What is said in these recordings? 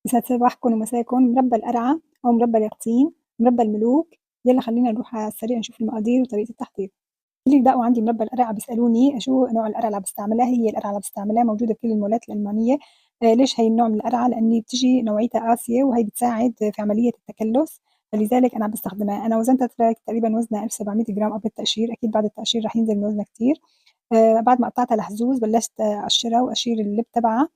يسعد صباحكم ومساكم، مربى القرعة أو مربى اليقطين، مربى الملوك. يلا خلّينا نروح على السريع نشوف المقادير وطريقة التحضير. اللي بدأوا عندي مربى القرعة بيسألوني شو نوع القرعة اللي عم باستعملها، هي القرعة اللي عم باستعملها موجودة بكل المولات الألمانية. ليش هي النوع من القرعة؟ لإني بتيجي نوعيتها قاسية وهي بتساعد في عملية التكلُّس، فلذلك أنا عم باستخدمها. أنا وزنتها تقريبًا وزنها 1700 جرام قبل التقشير، أكيد بعد التقشير رح ينزل من وزنها كتير. بعد ما قطعتها لحزوز بلشت أقشّرها وأشيل اللِّب تبعها.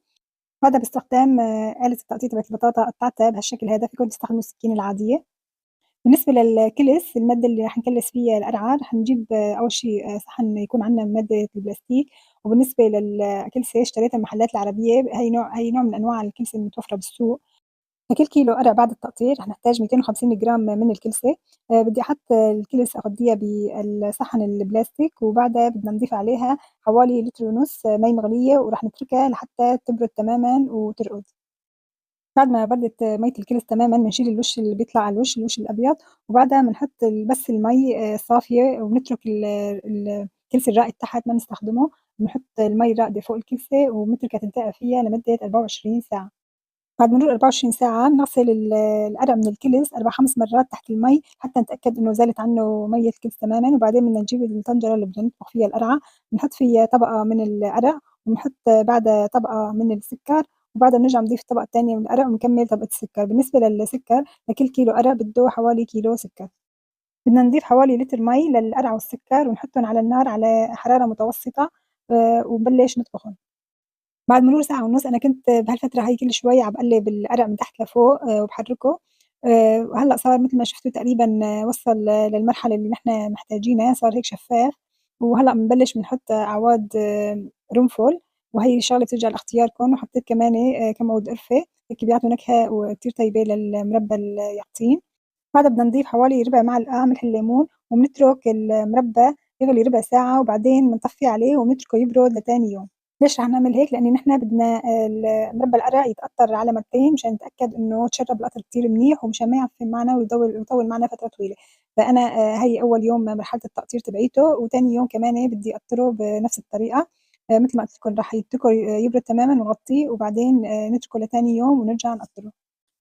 بعدها باستخدام آلة التقطيع تبعة البطاطا قطّعتها بهالشكل هيدا، فيكم تستخدموا السكينة العادية. بالنسبة للكِلس، المادة اللي رح نكلّس فيها القرعة، رح نجيب أول شي صحن يكون عندنا مادة البلاستيك. وبالنسبة للكِلسة اشتريتها من المحلات العربية، هي نوع من أنواع الكِلسة المتوفرة بالسوق. لكل كيلو قرع بعد التقطير رح نحتاج 250 جرام من الكِلسة. بدي أحط الكِلس أفضّيها بالصحن البلاستيك، وبعدها بدنا نضيف عليها حوالي لتر ونُص مَي مغلية، ورح نتركها لحتى تبرد تمامًا وترقد. بعد ما بردت مَيّة الكِلس تمامًا بنشيل الوش اللي بيطلع على الوش الأبيض، وبعدها بنحط بس المَي الصافية، وبنترك الكِلس الراقد تحت ما نستخدمه. بنحط المَي الراقدة فوق الكِلسة وبنتركها تنتقع فيها لمدة 24 ساعة. بعد مرور 24 ساعة بنغسل القرع من الكِلس 4، 5 مرات تحت المَي حتى نتأكد إنه زالت عنه مَيّة الكِلس تمامًا. وبعدين بدنا نجيب الطنجرة اللي بدنا نطبخ فيها القرعة، بنحط فيها طبقة من القرع، وبنحط بعدها طبقة من السكر، وبعدها بنرجع نضيف الطبقة التانية من القرع ونكمل طبقة السكر. بالنسبة للسكر، لكل كيلو قرع بده حوالي كيلو سكر. بدنا نضيف حوالي لتر مَي للقرع والسكر ونحطّن على النار على حرارة متوسطة، ونبلش نطبخن. بعد مرور ساعة ونُص أنا كنت بهالفترة هي كل شوي عم باقلّب القرع من تحت لفوق وباحرّكه. وهلأ صار متل ما شفتوا تقريبًا وصّل للمرحلة اللي نحن محتاجينها، صار هيك شفّاف. وهلأ بنبلّش بنحط أعواد قرنفل، وهي الشغلة بترجع لاختياركم. وحطيت كمان كام عود قرفة، هيك بيعطوا نكهة وكتير طيبة للمربى اليقطين. بعدها بدنا نضيف حوالي ربع معلقة ملح الليمون، وبنترك المربى يغلي ربع ساعة، وبعدين بنطفّي عليه وبنتركه يبرد لتاني يوم. ليش رح نعمل هيك؟ لإن نحن بدنا مربى القرع يتقطّر على مرتين مشان نتأكد إنه تشرّب القطر كتير منيح، ومشان ما يعفن معنا ويطوّل معنا فترة طويلة. فأنا هي أول يوم مرحلة التقطير تبعيته، وتاني يوم كمان بدي أقطّره بنفس الطريقة. متل ما قُلت لكم رح يتركه يبرد تمامًا ونغطّيه، وبعدين نتركه لتاني يوم ونرجع نقطّره.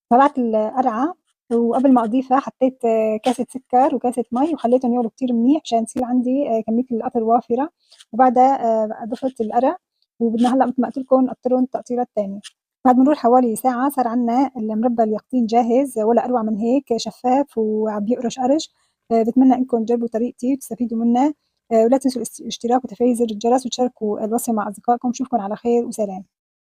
طلعت القرعة، وقبل ما أضيفها حطيت كاسة سكر وكاسة مَي وخلّيتهم يغلوا كتير منيح مشان تصير عندي كمية القطر وافرة. وبعدها ضفت القرع، وبدنا هلأ متل ما قُلت لكم نقطّرهم تقطيرة تانية. بعد مرور حوالي ساعة صار عندنا المربى اليقطين جاهز، ولا أروع من هيك شفاف وعم بيقرش قرش. باتمنى إنكم تجربوا طريقتي وتستفيدوا منها. ولا تنسوا الاشتراك وتفعيل زر الجرس وتشاركوا الوصفة مع أصدقائكم. أشوفكم على خير وسلام.